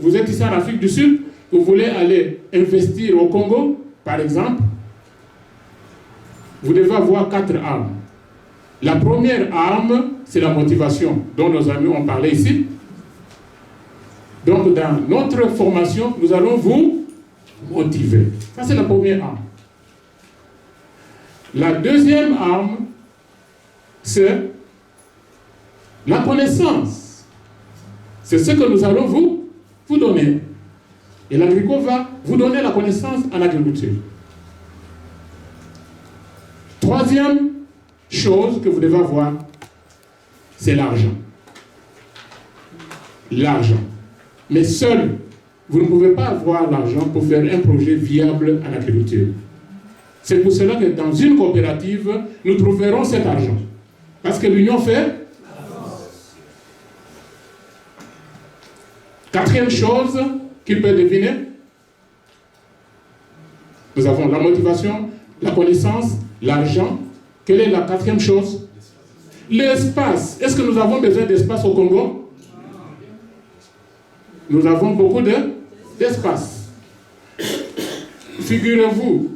vous êtes ici en Afrique du Sud, vous voulez aller investir au Congo, par exemple, vous devez avoir 4 armes. La première arme, c'est la motivation, dont nos amis ont parlé ici. Donc, dans notre formation, nous allons vous motiver. Ça, c'est la première arme. La deuxième arme, c'est la connaissance. C'est ce que nous allons vous donner. Et l'agricole va vous donner la connaissance en agriculture. Troisième chose que vous devez avoir, c'est l'argent. L'argent. Mais seul, vous ne pouvez pas avoir l'argent pour faire un projet viable en agriculture. C'est pour cela que dans une coopérative, nous trouverons cet argent. Parce que l'union fait. Quatrième chose qu'il peut deviner, nous avons la motivation, la connaissance, l'argent. Quelle est la quatrième chose? L'espace. Est-ce que nous avons besoin d'espace au Congo? Nous avons beaucoup d'espace. Figurez-vous,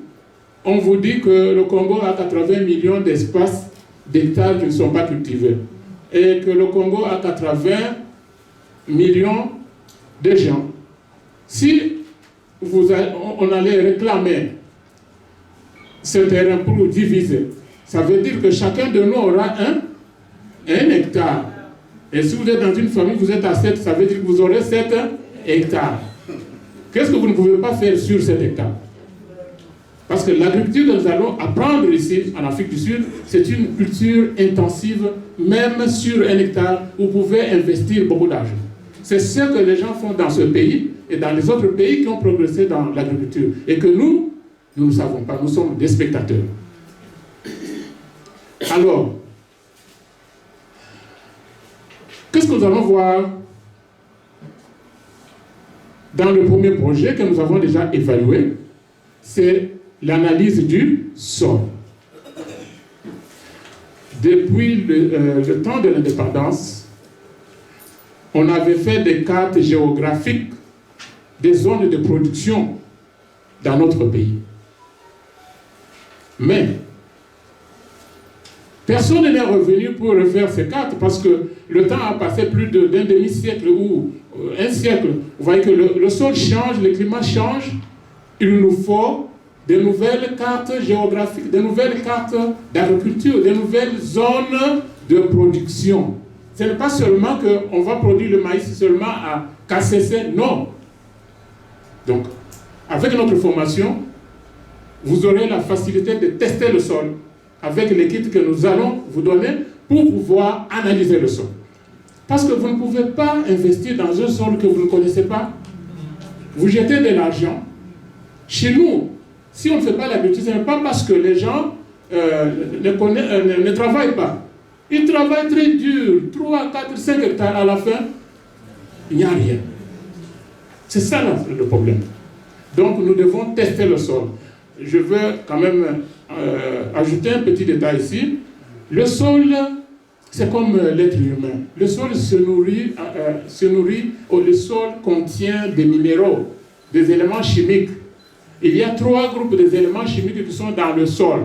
on vous dit que le Congo a 80 millions d'hectares qui ne sont pas cultivés. Et que le Congo a 80 millions de gens. Si on allait réclamer ce terrain pour diviser, ça veut dire que chacun de nous aura un hectare. Et si vous êtes dans une famille, vous êtes à 7, ça veut dire que vous aurez 7 hectares. Qu'est-ce que vous ne pouvez pas faire sur cet hectare? Parce que l'agriculture que nous allons apprendre ici, en Afrique du Sud, c'est une culture intensive, même sur un hectare, vous pouvez investir beaucoup d'argent. C'est ce que les gens font dans ce pays et dans les autres pays qui ont progressé dans l'agriculture. Et que nous ne savons pas, nous sommes des spectateurs. Alors, qu'est-ce que nous allons voir dans le premier projet que nous avons déjà évalué? C'est l'analyse du sol. Depuis le temps de l'indépendance, on avait fait des cartes géographiques des zones de production dans notre pays. Mais personne n'est revenu pour refaire ces cartes parce que le temps a passé plus d'un demi-siècle ou un siècle. Vous voyez que le sol change, le climat change. Il nous faut de nouvelles cartes géographiques, de nouvelles cartes d'agriculture, de nouvelles zones de production. Ce n'est pas seulement qu'on va produire le maïs seulement à KCC, non. Donc, avec notre formation, vous aurez la facilité de tester le sol avec les kits que nous allons vous donner pour pouvoir analyser le sol. Parce que vous ne pouvez pas investir dans un sol que vous ne connaissez pas. Vous jetez de l'argent. Chez nous, si on ne fait pas l'agriculture, ce n'est pas parce que les gens ne travaillent pas. Ils travaillent très dur, 3, 4, 5 hectares à la fin, il n'y a rien. C'est ça le problème. Donc nous devons tester le sol. Je veux quand même ajouter un petit détail ici. Le sol, c'est comme l'être humain. Le sol se nourrit, le sol contient des minéraux, des éléments chimiques. Il y a 3 groupes d'éléments chimiques qui sont dans le sol.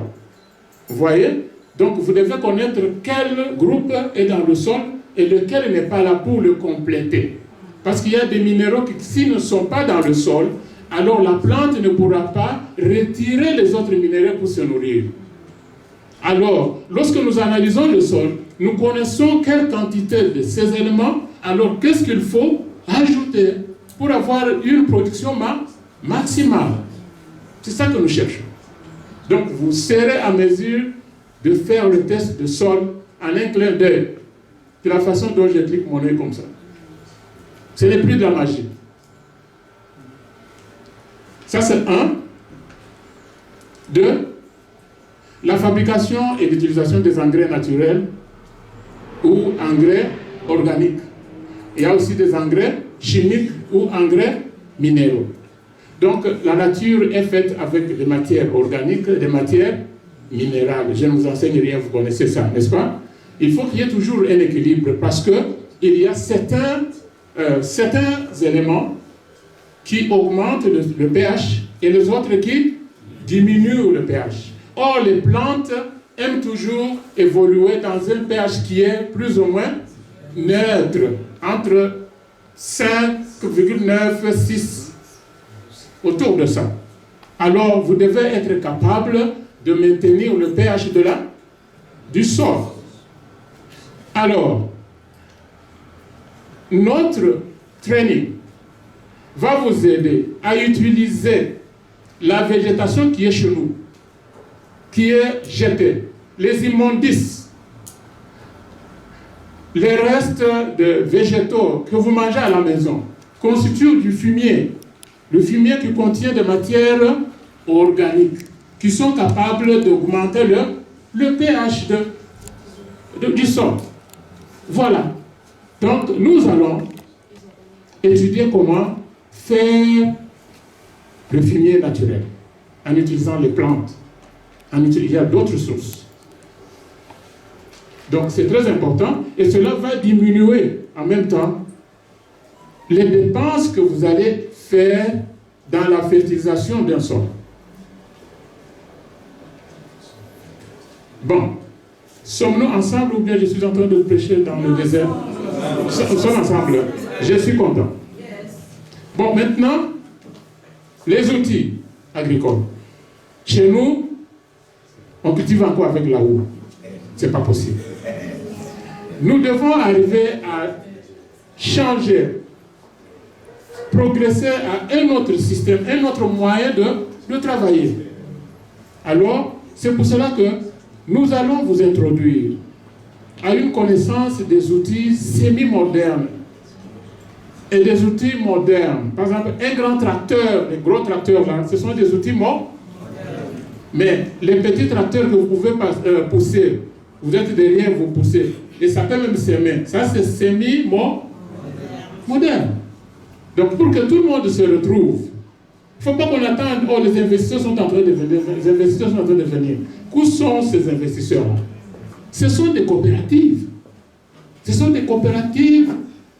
Vous voyez? Donc vous devez connaître quel groupe est dans le sol et lequel n'est pas là pour le compléter. Parce qu'il y a des minéraux qui, s'ils ne sont pas dans le sol, alors la plante ne pourra pas retirer les autres minéraux pour se nourrir. Alors, lorsque nous analysons le sol, nous connaissons quelle quantité de ces éléments, alors qu'est-ce qu'il faut ajouter pour avoir une production maximale. C'est ça que nous cherchons. Donc, vous serez à mesure de faire le test de sol en un clin d'œil. De la façon dont je clique mon œil comme ça. Ce n'est plus de la magie. Ça, c'est 1. 2. La fabrication et l'utilisation des engrais naturels ou engrais organiques. Il y a aussi des engrais chimiques ou engrais minéraux. Donc, la nature est faite avec des matières organiques, des matières minérales. Je ne vous enseigne rien, vous connaissez ça, n'est-ce pas? Il faut qu'il y ait toujours un équilibre parce qu'il y a certains éléments qui augmentent le pH et les autres qui diminuent le pH. Or, les plantes aiment toujours évoluer dans un pH qui est plus ou moins neutre, entre 5,9 et 6, autour de ça. Alors, vous devez être capable de maintenir le pH du sol. Alors, notre training va vous aider à utiliser la végétation qui est chez nous, qui est jetée, les immondices, les restes de végétaux que vous mangez à la maison constituent du fumier. Le fumier qui contient des matières organiques qui sont capables d'augmenter le pH du sol. Voilà. Donc, nous allons étudier comment faire le fumier naturel en utilisant les plantes. Il y a d'autres sources. Donc, c'est très important et cela va diminuer en même temps les dépenses que vous allez faire dans la fertilisation d'un sol. Bon, sommes-nous ensemble ou bien je suis en train de prêcher dans le désert? Nous sommes ensemble. Je suis content. Bon, maintenant, les outils agricoles. Chez nous, on cultive encore avec la houe. Ce n'est pas possible. Nous devons arriver à changer, progresser à un autre système, un autre moyen de travailler. Alors, c'est pour cela que nous allons vous introduire à une connaissance des outils semi-modernes et des outils modernes. Par exemple, un grand tracteur, les gros tracteurs, là, ce sont des outils modernes. Mais les petits tracteurs que vous pouvez pousser, vous êtes derrière, vous poussez. Et ça peut même s'aimer. Ça, c'est semi-moderne. Donc, pour que tout le monde se retrouve, il ne faut pas qu'on attende, oh, les investisseurs sont en train de venir. Les investisseurs sont en train de venir. Où sont ces investisseurs-là? Ce sont des coopératives. Ce sont des coopératives,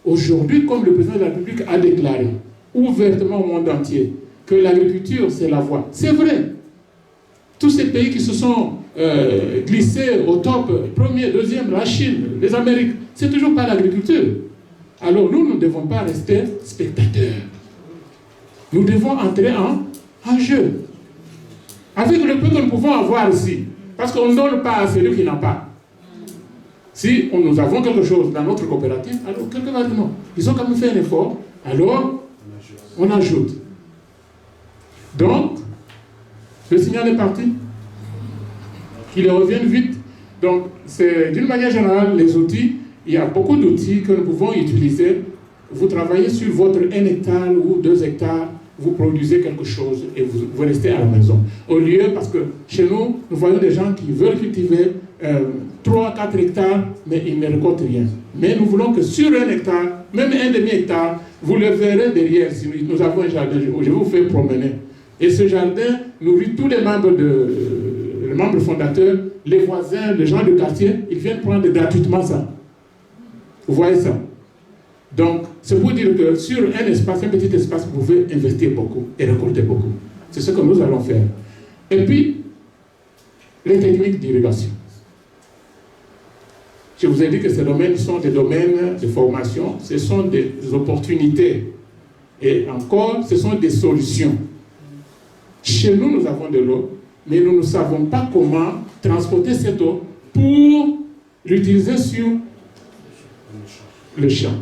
aujourd'hui, comme le président de la République a déclaré, ouvertement au monde entier, que l'agriculture, c'est la voie. C'est vrai. Tous ces pays qui se sont glissés au top, premier, deuxième, la Chine, les Amériques, c'est toujours pas l'agriculture. Alors nous ne devons pas rester spectateurs. Nous devons entrer en jeu. Avec le peu que nous pouvons avoir ici. Parce qu'on ne donne pas à celui qui n'a pas. Si nous avons quelque chose dans notre coopérative, alors quelqu'un va dire non. Ils ont quand même fait un effort, alors on ajoute. Donc, le signal est parti. Qu'il revienne vite. Donc, c'est d'une manière générale, les outils, il y a beaucoup d'outils que nous pouvons utiliser. Vous travaillez sur votre 1 hectare ou 2 hectares, vous produisez quelque chose et vous restez à la maison. Au lieu, parce que chez nous, nous voyons des gens qui veulent cultiver 3, 4 hectares, mais ils ne récoltent rien. Mais nous voulons que sur 1 hectare, même 1 demi-hectare, vous le verrez derrière. Si nous avons un jardin, je vous fais promener. Et ce jardin nourrit tous les membres fondateurs, les voisins, les gens du quartier, ils viennent prendre gratuitement ça. Vous voyez ça? Donc, c'est pour dire que sur un espace, un petit espace, vous pouvez investir beaucoup et récolter beaucoup. C'est ce que nous allons faire. Et puis, les techniques d'irrigation. Je vous ai dit que ces domaines sont des domaines de formation, ce sont des opportunités. Et encore, ce sont des solutions. Chez nous, nous avons de l'eau, mais nous ne savons pas comment transporter cette eau pour l'utiliser sur le champ.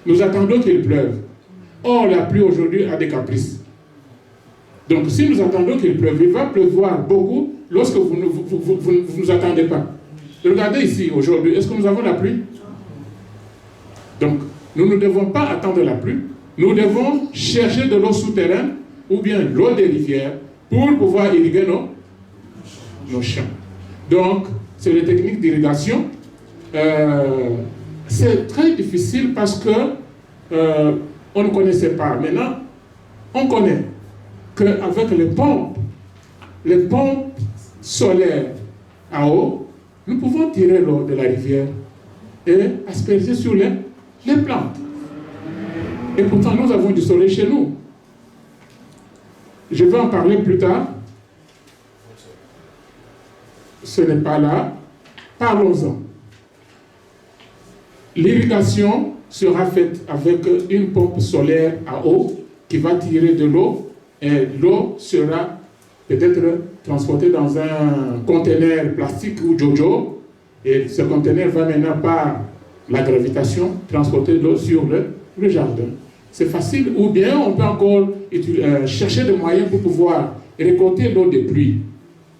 Nous attendons qu'il pleuve. Or, la pluie aujourd'hui a des caprices. Donc, si nous attendons qu'il pleuve, il va pleuvoir beaucoup lorsque vous ne nous attendez pas. Regardez ici, aujourd'hui, est-ce que nous avons la pluie? Donc, nous ne devons pas attendre la pluie. Nous devons chercher de l'eau souterraine ou bien l'eau des rivières pour pouvoir irriguer nos champs. Donc, c'est les techniques d'irrigation. C'est très difficile parce que on ne connaissait pas. Maintenant, on connaît qu'avec les pompes solaires à eau, nous pouvons tirer l'eau de la rivière et asperger sur les plantes. Et pourtant, nous avons du soleil chez nous. Je vais en parler plus tard. Ce n'est pas là. Parlons-en. L'irrigation sera faite avec une pompe solaire à eau qui va tirer de l'eau et l'eau sera peut-être transportée dans un conteneur plastique ou jojo et ce conteneur va maintenant par la gravitation transporter l'eau sur le jardin. C'est facile, ou bien on peut encore chercher des moyens pour pouvoir récolter l'eau de pluie.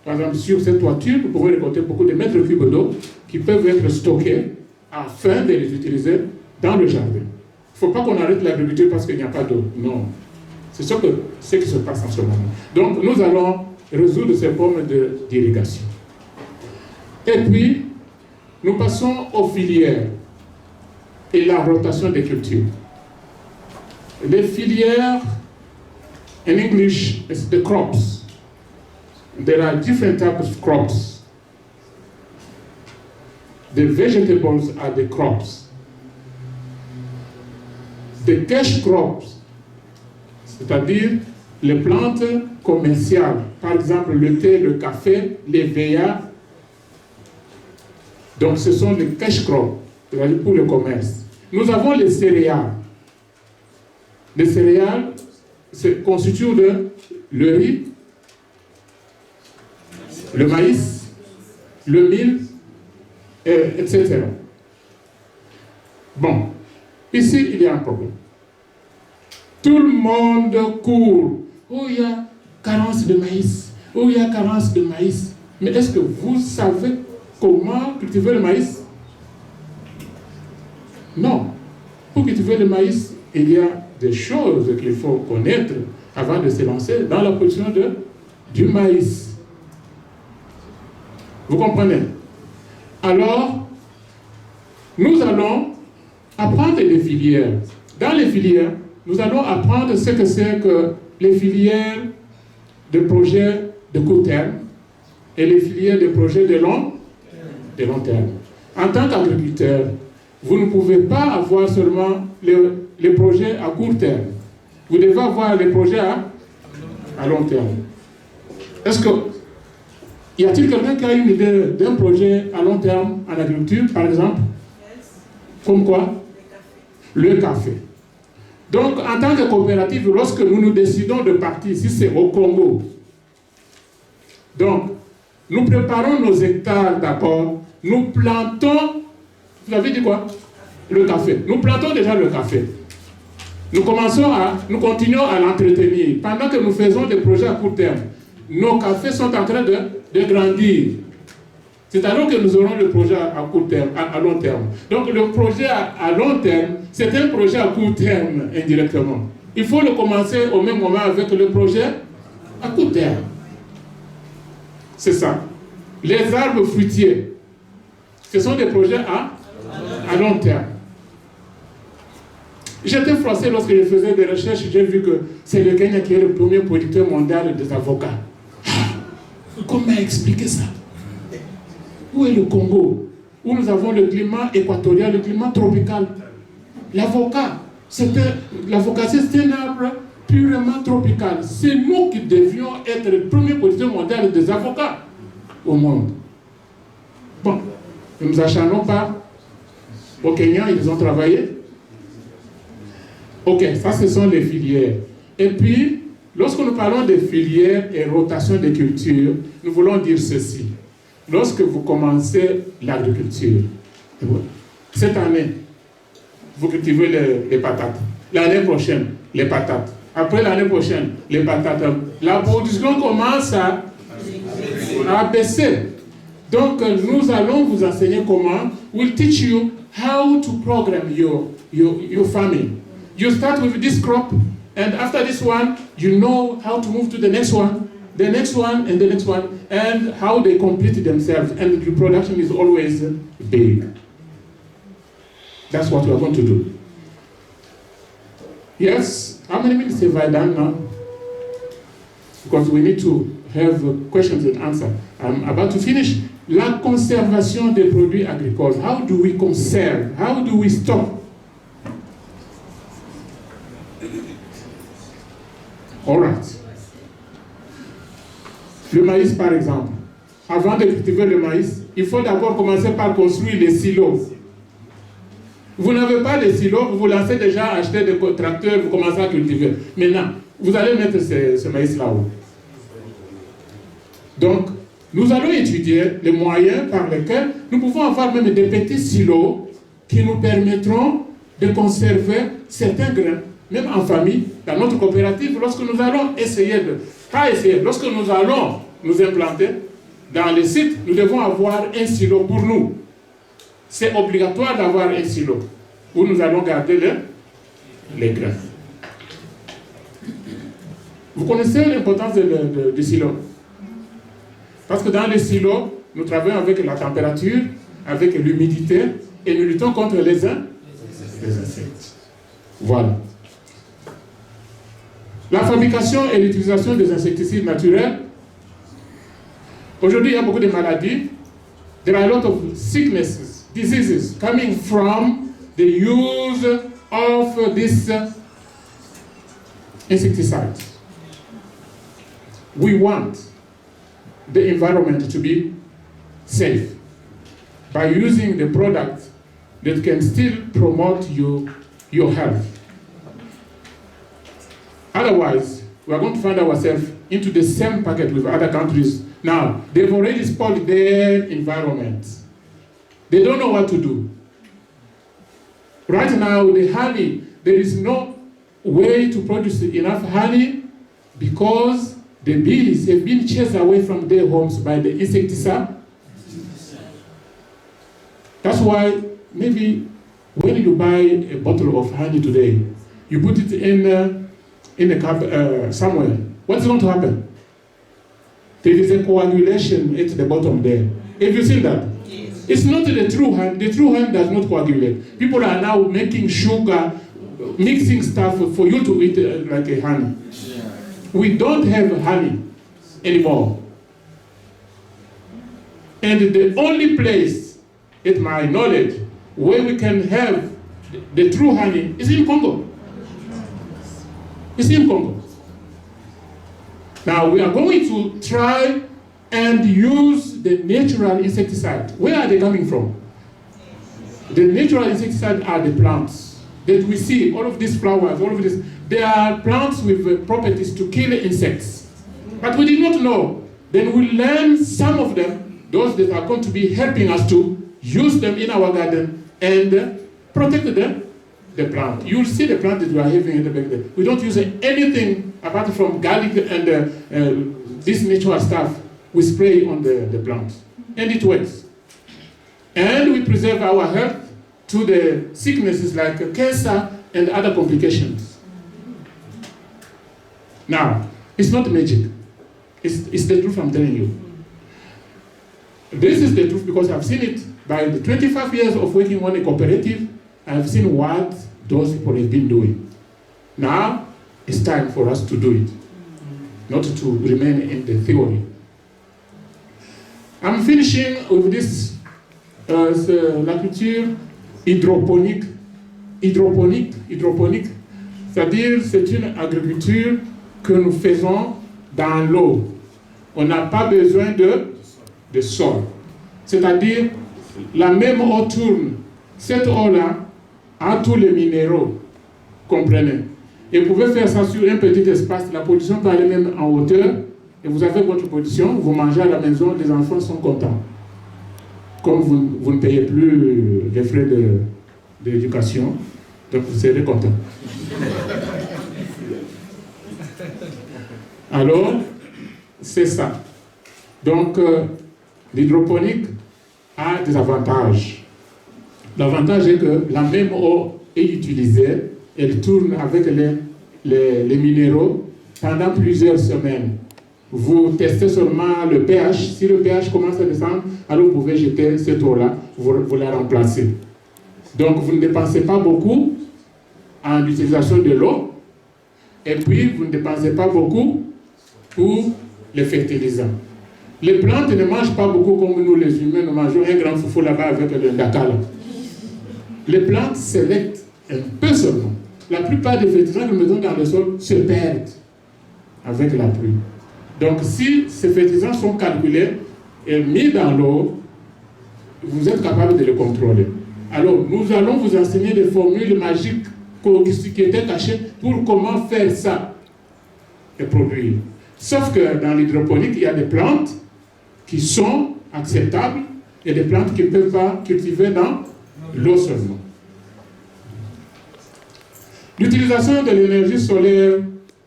Par exemple, sur cette toiture, vous pouvez récolter beaucoup de mètres cubes d'eau qui peuvent être stockés afin de les utiliser dans le jardin. Il ne faut pas qu'on arrête l'agriculture parce qu'il n'y a pas d'eau. Non. C'est ce qui se passe en ce moment. Donc, nous allons résoudre ces problèmes d'irrigation. Et puis, nous passons aux filières et la rotation des cultures. Les filières, in English, it's the crops. There are different types of crops. The vegetables are the crops. The cash crops, c'est-à-dire les plantes commerciales, par exemple le thé, le café, les VA. Donc ce sont les cash crops, c'est-à-dire pour le commerce. Nous avons les céréales. Les céréales se constituent de le riz, le maïs, le mil, etc. Bon, ici il y a un problème. Tout le monde court. Oh, il y a carence de maïs. Oh, il y a carence de maïs. Mais est-ce que vous savez comment cultiver le maïs? Non. Pour cultiver le maïs, il y a des choses qu'il faut connaître avant de se lancer dans la production du maïs. Vous comprenez? Alors, nous allons apprendre des filières. Dans les filières, nous allons apprendre ce que c'est que les filières de projets de court terme et les filières de projets de long terme. En tant qu'agriculteur, vous ne pouvez pas avoir seulement les projets à court terme. Vous devez avoir les projets à long terme. Est-ce que y a-t-il quelqu'un qui a une idée d'un projet à long terme en agriculture, par exemple? Comme quoi? Le café. Donc, en tant que coopérative, lorsque nous décidons de partir, si c'est au Congo, donc, nous préparons nos hectares d'abord, nous plantons, vous avez dit quoi? Le café. Nous plantons déjà le café. Nous continuons à l'entretenir. Pendant que nous faisons des projets à court terme, nos cafés sont en train de grandir. C'est alors que nous aurons le projet à court terme, à long terme. Donc le projet à long terme, c'est un projet à court terme indirectement. Il faut le commencer au même moment avec le projet à court terme. C'est ça. Les arbres fruitiers, ce sont des projets à long terme. J'étais froissé lorsque je faisais des recherches, j'ai vu que c'est le Kenya qui est le premier producteur mondial des avocats. Comment expliquer ça? Où est le Congo? Où nous avons le climat équatorial, le climat tropical. L'avocat, c'est un arbre purement tropical. C'est nous qui devions être le premier producteur mondial des avocats au monde. Bon, ne nous acharnons pas. Au Kenya, ils ont travaillé. Ok, ça ce sont les filières. Et puis, lorsque nous parlons des filières et rotation des cultures, nous voulons dire ceci. Lorsque vous commencez l'agriculture, cette année, vous cultivez les patates. L'année prochaine, les patates. Après l'année prochaine, les patates. La production commence à baisser. Donc, nous allons vous enseigner comment. We'll teach you how to program your farming. You start with this crop, and after this one, you know how to move to the next one, and the next one, and how they complete themselves. And the production is always big. That's what we are going to do. Yes? How many minutes have I done now? Because we need to have questions and answers. I'm about to finish. La conservation des produits agricoles. How do we conserve? How do we stop? All right. Le maïs, par exemple. Avant de cultiver le maïs, il faut d'abord commencer par construire les silos. Vous n'avez pas de silos, vous vous lancez déjà à acheter des tracteurs, vous commencez à cultiver. Maintenant, vous allez mettre ce maïs là-haut. Donc, nous allons étudier les moyens par lesquels nous pouvons avoir même des petits silos qui nous permettront de conserver certains grains, même en famille, dans notre coopérative, lorsque nous allons lorsque nous allons nous implanter dans les sites, nous devons avoir un silo pour nous. C'est obligatoire d'avoir un silo où nous allons garder les grains. Vous connaissez l'importance du silo? Parce que dans les silos, nous travaillons avec la température, avec l'humidité, et nous luttons contre les insectes. Voilà. La fabrication et l'utilisation des insecticides naturels. Aujourd'hui, il y a beaucoup de maladies. There are a lot of sicknesses, diseases coming from the use of this insecticide. We want the environment to be safe by using the product that can still promote your health. Otherwise, we are going to find ourselves into the same packet with other countries. Now, they've already spoiled their environment. They don't know what to do. Right now, the honey, there is no way to produce enough honey because the bees have been chased away from their homes by the insecticide. That's why maybe when you buy a bottle of honey today, you put it in a cup somewhere. What's going to happen? There is a coagulation at the bottom there. Have you seen that? Yes. It's not the true honey. The true honey does not coagulate. People are now making sugar, mixing stuff for you to eat like a honey. Yeah. We don't have honey anymore. And the only place, at my knowledge, where we can have the true honey is in Congo. It's in Congo. Now we are going to try and use the natural insecticide. Where are they coming from? The natural insecticide are the plants that we see, all of these flowers, all of this. They are plants with properties to kill insects. But we did not know. Then we learn some of them, those that are going to be helping us to use them in our garden and protect the plant. You'll see the plant that we are having in the back there. We don't use anything apart from garlic and this natural stuff. We spray on the plant. And it works. And we preserve our health to the sicknesses like cancer and other complications. Now, it's not magic. It's the truth I'm telling you. This is the truth because I've seen it. By the 25 years of working on a cooperative, I've seen what those people have been doing. Now, it's time for us to do it, not to remain in the theory. I'm finishing with this, la culture hydroponique. Hydroponique, c'est-à-dire c'est une agriculture que nous faisons dans l'eau. On n'a pas besoin de sol. C'est-à-dire, la même eau tourne. Cette eau-là a tous les minéraux, comprenez. Et vous pouvez faire ça sur un petit espace. La production peut aller même en hauteur. Et vous avez votre production, vous mangez à la maison, les enfants sont contents. Comme vous ne payez plus les frais d'éducation, donc vous serez contents. Alors, c'est ça. Donc, l'hydroponique a des avantages. L'avantage est que la même eau est utilisée, elle tourne avec les minéraux pendant plusieurs semaines. Vous testez seulement le pH. Si le pH commence à descendre, alors vous pouvez jeter cette eau-là, vous la remplacez. Donc vous ne dépensez pas beaucoup en l'utilisation de l'eau, et puis vous ne dépensez pas beaucoup pour les fertilisants. Les plantes ne mangent pas beaucoup comme nous les humains, nous mangeons un grand foufou là-bas avec le dakal. Les plantes sélectent un peu seulement. La plupart des fertilisants que nous mettons dans le sol se perdent. avec la pluie. Donc si ces fertilisants sont calculés et mis dans l'eau, vous êtes capable de les contrôler. Alors, nous allons vous enseigner des formules magiques qui étaient cachées pour comment faire ça et produire. Sauf que dans l'hydroponique, il y a des plantes qui sont acceptables et des plantes qui ne peuvent pas cultiver dans l'eau seulement. L'utilisation de l'énergie solaire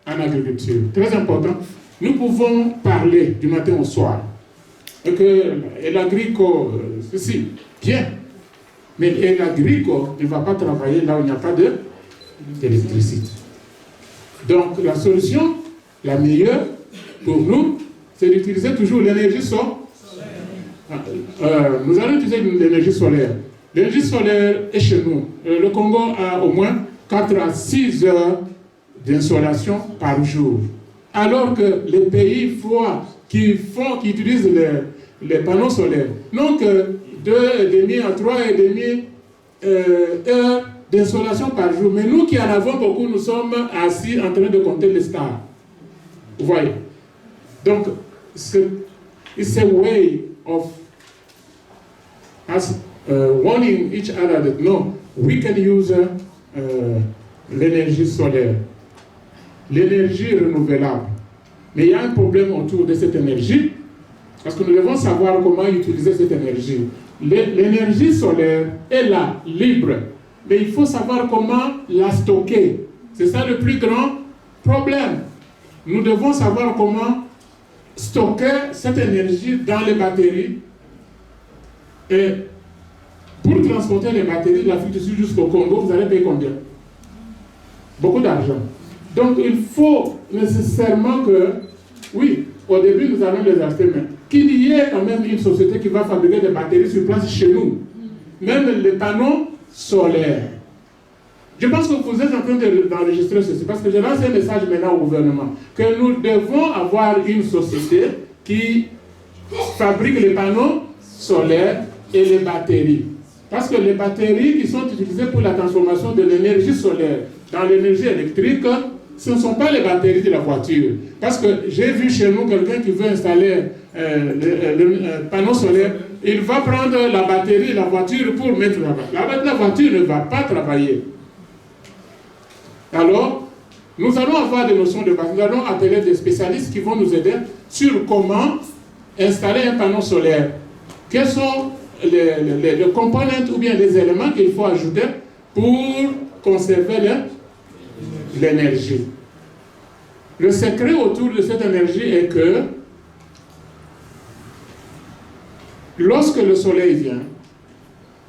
en agriculture, très important. Nous pouvons parler du matin au soir. Et l'agrico, ceci, bien. Mais l'agrico ne va pas travailler là où il n'y a pas d'électricité. Donc la solution, la meilleure pour nous, c'est d'utiliser toujours l'énergie solaire. Nous allons utiliser l'énergie solaire. L'énergie solaire est chez nous. Le Congo a au moins 4 à 6 heures d'insolation par jour. Alors que les pays froids qui utilisent les panneaux solaires n'ont que 2,5 à 3,5 heures d'insolation par jour. Mais nous qui en avons beaucoup, nous sommes assis en train de compter les stars. Vous voyez? Donc, it's a way of us warning each other that no, we can use l'énergie solaire, l'énergie renouvelable. Mais il y a un problème autour de cette énergie, parce que nous devons savoir comment utiliser cette énergie. L'énergie solaire est là, libre, mais il faut savoir comment la stocker. C'est ça le plus grand problème. Nous devons savoir comment stocker cette énergie dans les batteries. Et pour transporter les batteries de l'Afrique du Sud jusqu'au Congo, vous allez payer combien? Beaucoup d'argent. Donc il faut nécessairement que, oui, au début nous allons les acheter, mais qu'il y ait quand même une société qui va fabriquer des batteries sur place chez nous. Même les panneaux solaires. Je pense que vous êtes en train d'enregistrer ceci, parce que je lance un message maintenant au gouvernement, que nous devons avoir une société qui fabrique les panneaux solaires et les batteries. Parce que les batteries qui sont utilisées pour la transformation de l'énergie solaire dans l'énergie électrique, ce ne sont pas les batteries de la voiture. Parce que j'ai vu chez nous quelqu'un qui veut installer le panneau solaire, il va prendre la batterie de la voiture pour mettre là-bas. La voiture ne va pas travailler. Alors, nous allons avoir des notions de base. Nous allons appeler des spécialistes qui vont nous aider sur comment installer un panneau solaire. Quels sont les composants ou bien les éléments qu'il faut ajouter pour conserver l'énergie. Le secret autour de cette énergie est que lorsque le soleil vient,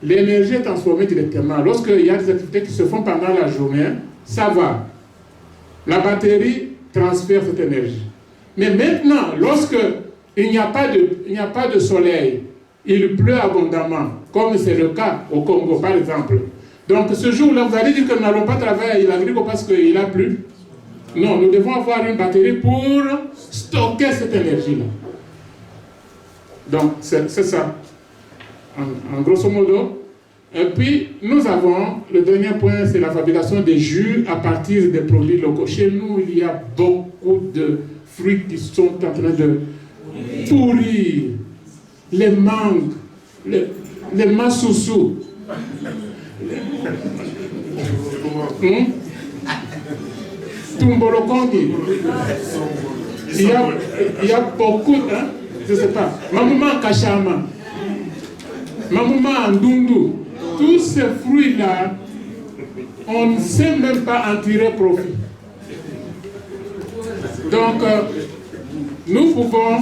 l'énergie est transformée directement. Lorsqu'il y a des activités qui se font pendant la journée, ça va. La batterie transfère cette énergie. Mais maintenant, lorsqu'il n'y a pas de soleil, il pleut abondamment, comme c'est le cas au Congo par exemple. Donc ce jour-là, vous allez dire que nous n'allons pas travailler l'agriculture parce qu'il a plu. Non, nous devons avoir une batterie pour stocker cette énergie-là. Donc c'est ça, en grosso modo. Et puis nous avons, le dernier point, c'est la fabrication des jus à partir des produits locaux. Chez nous, il y a beaucoup de fruits qui sont en train de pourrir. Les mangues, les massousous. Tumbolokongi. Il y a beaucoup, hein, je ne sais pas. Mamouma Kachama, Mamouma Ndundu. Tous ces fruits-là, on ne sait même pas en tirer profit. Donc, nous pouvons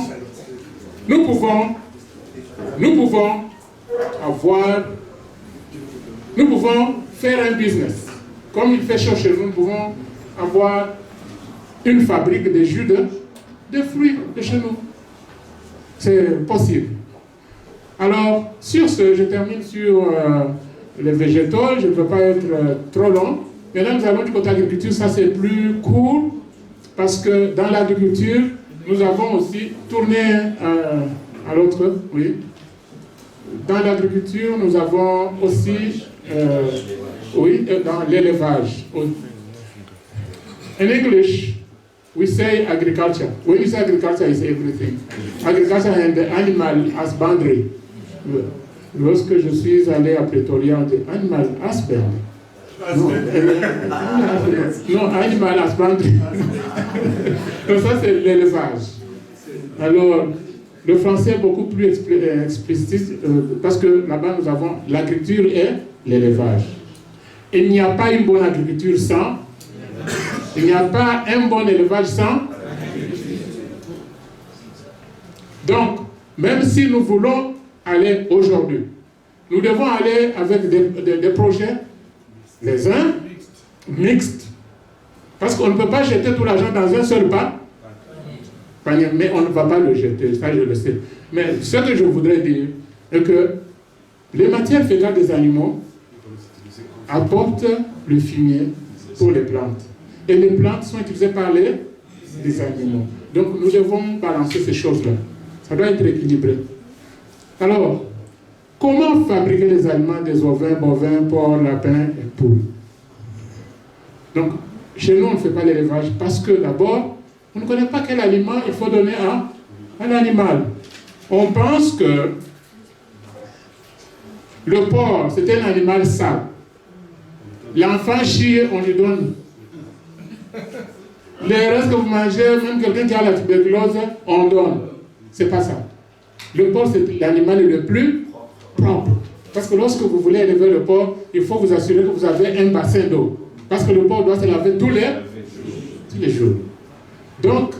faire un business. Comme il fait chaud chez nous, nous pouvons avoir une fabrique de jus de fruits de chez nous. C'est possible. Alors, sur ce, je termine sur les végétaux. Je ne veux pas être trop long. Maintenant, nous allons du côté agriculture. Ça, c'est plus court parce que dans l'agriculture, nous avons aussi tourné à l'autre, oui. Dans l'agriculture, nous avons aussi, oui, dans l'élevage. In English, we say agriculture. When you say agriculture, it's everything. Agriculture and animal husbandry. Lorsque je suis allé à Pretoria, on dit animal husbandry. Non, animal husbandry. Donc ça, c'est l'élevage. Alors, le français est beaucoup plus explicite parce que là-bas, nous avons l'agriculture et l'élevage. Il n'y a pas une bonne agriculture sans. Il n'y a pas un bon élevage sans. Donc, même si nous voulons aller aujourd'hui, nous devons aller avec des projets, les uns mixtes. Parce qu'on ne peut pas jeter tout l'argent dans un seul panier, mais on ne va pas le jeter, ça je le sais. Mais ce que je voudrais dire est que les matières fécales des animaux apportent le fumier pour les plantes. Et les plantes sont utilisées par les animaux. Donc nous devons balancer ces choses-là. Ça doit être équilibré. Alors, comment fabriquer les aliments des ovins, bovins, porcs, lapins et poules? Donc, chez nous, on ne fait pas l'élevage parce que d'abord, on ne connaît pas quel aliment il faut donner à l'animal. On pense que le porc, c'est un animal sale. L'enfant chie, on lui donne. Les restes que vous mangez, même quelqu'un qui a la tuberculose, on donne. C'est pas ça. Le porc, c'est l'animal le plus propre. Parce que lorsque vous voulez élever le porc, il faut vous assurer que vous avez un bassin d'eau. Parce que le porc doit se laver tous les jours. Donc,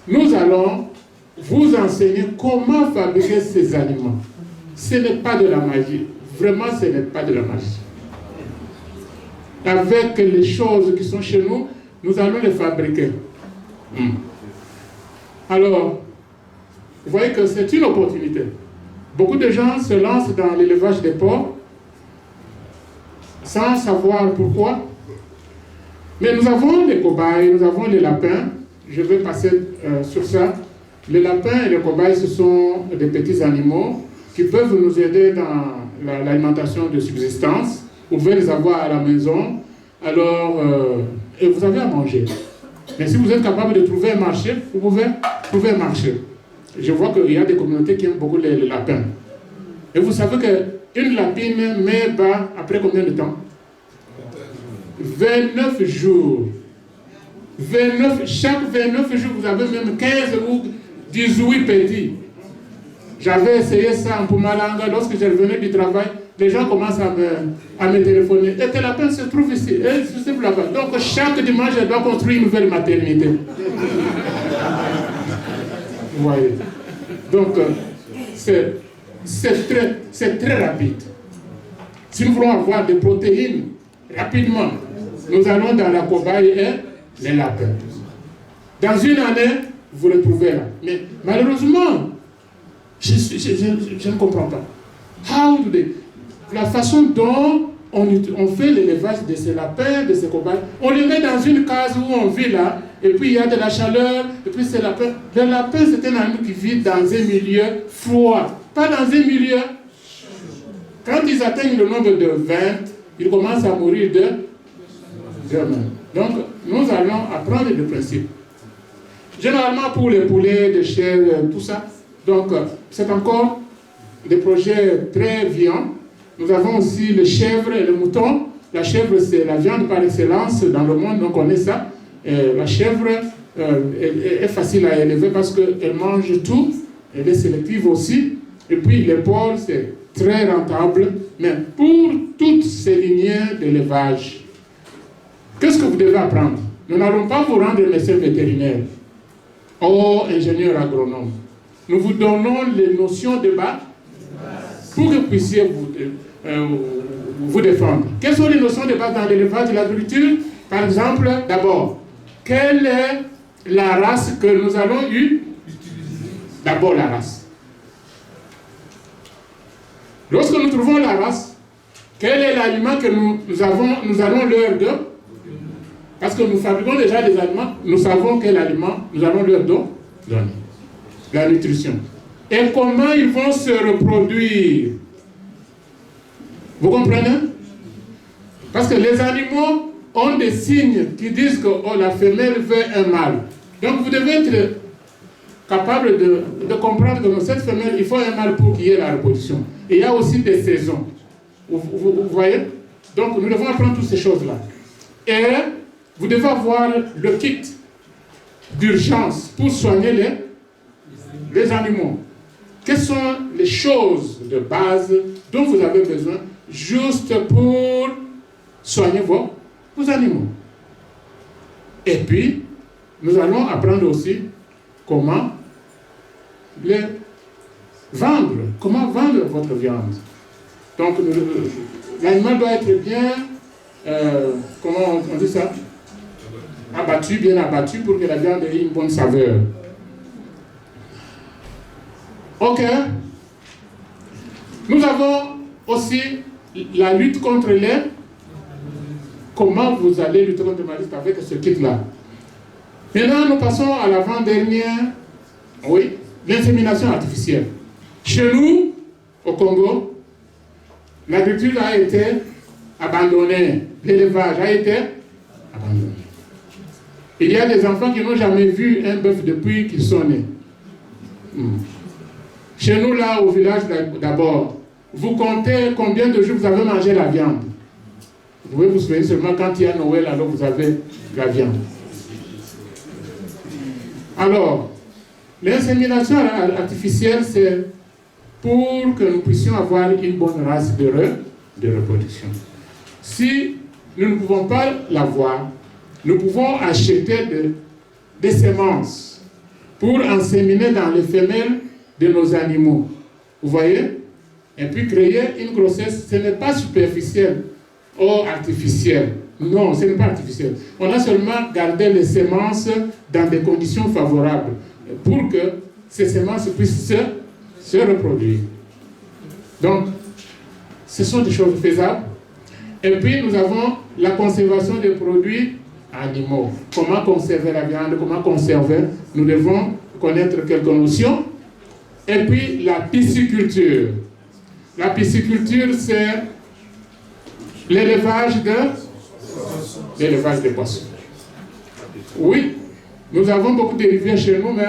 nous allons vous enseigner comment fabriquer ces aliments. Ce n'est pas de la magie. Vraiment, ce n'est pas de la magie. Avec les choses qui sont chez nous, nous allons les fabriquer. Alors, vous voyez que c'est une opportunité. Beaucoup de gens se lancent dans l'élevage des porcs sans savoir pourquoi. Mais nous avons les cobayes, nous avons les lapins. Je vais passer sur ça. Les lapins et les cobayes, ce sont des petits animaux qui peuvent nous aider dans l'alimentation de subsistance. Vous pouvez les avoir à la maison. Alors, et vous avez à manger. Mais si vous êtes capable de trouver un marché, vous pouvez trouver un marché. Je vois qu'il y a des communautés qui aiment beaucoup les lapins. Et vous savez qu'une lapine met bas après combien de temps? 29 jours. Chaque 29 jours, vous avez même 15 ou 18 petits. J'avais essayé ça en Mpumalanga lorsque je revenais du travail. Les gens commencent à me téléphoner. Et tes lapins se trouvent ici. Et c'est là-bas. Donc chaque dimanche, je dois construire une nouvelle maternité. Vous voyez. Donc, c'est très rapide. Si nous voulons avoir des protéines rapidement, nous allons dans la cobaye et les lapins. Dans une année, vous le trouvez là. Mais malheureusement, je ne comprends pas. La façon dont on fait l'élevage de ces lapins, de ces cobayes, on les met dans une case où on vit là, et puis il y a de la chaleur, et puis ces lapins. Le lapin, c'est un animal qui vit dans un milieu froid, pas dans un milieu. Quand ils atteignent le nombre de 20, ils commencent à mourir d'eux-mêmes. Donc, nous allons apprendre le principe. Généralement, pour les poulets, les chèvres, tout ça, donc c'est encore des projets très viands. Nous avons aussi les chèvres et les moutons. La chèvre, c'est la viande par excellence dans le monde, donc on connaît ça. Et la chèvre est facile à élever parce qu'elle mange tout, elle est sélective aussi. Et puis les porcs, c'est très rentable. Mais pour toutes ces lignées d'élevage, qu'est-ce que vous devez apprendre? Nous n'allons pas vous rendre médecin vétérinaire. Oh, ingénieur agronome. Nous vous donnons les notions de base pour que vous puissiez vous défendre. Quelles sont les notions de base dans l'élevage et l'agriculture? Par exemple, d'abord, quelle est la race que nous allons utiliser? D'abord la race. Lorsque nous trouvons la race, quel est l'aliment que nous allons leur donner? Parce que nous fabriquons déjà des aliments, nous savons quel aliment nous allons leur donner. La nutrition. Et comment ils vont se reproduire? Vous comprenez? Parce que les animaux ont des signes qui disent que oh, la femelle veut un mâle. Donc vous devez être capable de comprendre que dans cette femelle, il faut un mâle pour qu'il y ait la reproduction. Et il y a aussi des saisons. Vous voyez? Donc nous devons apprendre toutes ces choses-là. Et vous devez avoir le kit d'urgence pour soigner les animaux. Quelles sont les choses de base dont vous avez besoin juste pour soigner vos animaux? Et puis, nous allons apprendre aussi comment les vendre, comment vendre votre viande. Donc, l'animal doit être bien, comment on dit ça? Abattu, bien abattu pour que la viande ait une bonne saveur. Ok. Nous avons aussi la lutte contre les... Comment vous allez lutter contre le paludisme avec ce kit-là? Maintenant, nous passons à l'avant-dernière, oui, l'insémination artificielle. Chez nous, au Congo, l'agriculture a été abandonnée, l'élevage a été abandonné. Il y a des enfants qui n'ont jamais vu un bœuf depuis qu'ils sont nés. Chez nous, là, au village d'abord, vous comptez combien de jours vous avez mangé la viande. Vous pouvez vous souvenir seulement quand il y a Noël, alors vous avez la viande. Alors, l'insémination artificielle, c'est pour que nous puissions avoir une bonne race de reproduction. Si nous ne pouvons pas l'avoir, nous pouvons acheter des semences pour inséminer dans les femelles de nos animaux. Vous voyez? Et puis créer une grossesse, ce n'est pas superficiel ou artificiel. Non, ce n'est pas artificiel. On a seulement gardé les semences dans des conditions favorables pour que ces semences puissent se reproduire. Donc, ce sont des choses faisables. Et puis, nous avons la conservation des produits animaux. Comment conserver la viande, comment conserver. Nous devons connaître quelques notions. Et puis, la pisciculture. La pisciculture, c'est l'élevage de poissons. Oui, nous avons beaucoup de rivières chez nous, mais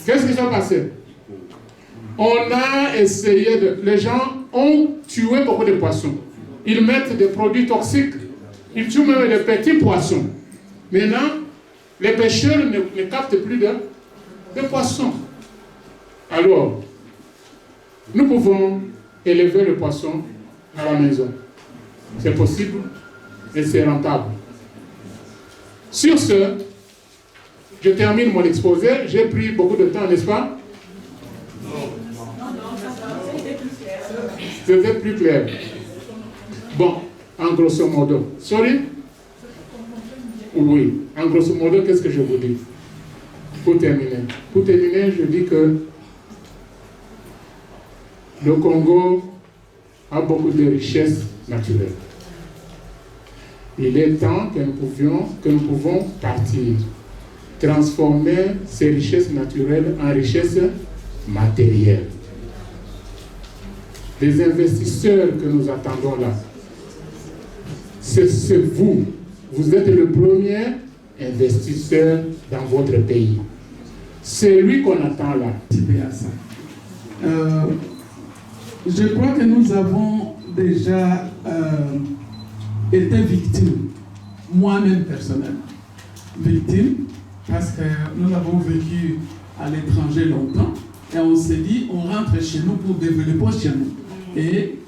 qu'est-ce qui s'est passé? On a essayé les gens ont tué beaucoup de poissons. Ils mettent des produits toxiques. Ils tuent même les petits poissons. Maintenant, les pêcheurs ne captent plus de poissons. Alors, nous pouvons élever le poisson à la maison. C'est possible et c'est rentable. Sur ce, je termine mon exposé. J'ai pris beaucoup de temps, n'est-ce pas? C'était plus clair. Bon, en grosso modo. Sorry? Oui, en grosso modo, qu'est-ce que je vous dis? Pour terminer. Pour terminer, je dis que le Congo a beaucoup de richesses naturelles. Il est temps que nous pouvons partir, transformer ces richesses naturelles en richesses matérielles. Les investisseurs que nous attendons là, c'est vous. Vous êtes le premier investisseur dans votre pays. C'est lui qu'on attend là. Je crois que nous avons déjà été victimes, moi-même personnellement, victime, parce que nous avons vécu à l'étranger longtemps et on s'est dit, on rentre chez nous pour développer chez nous et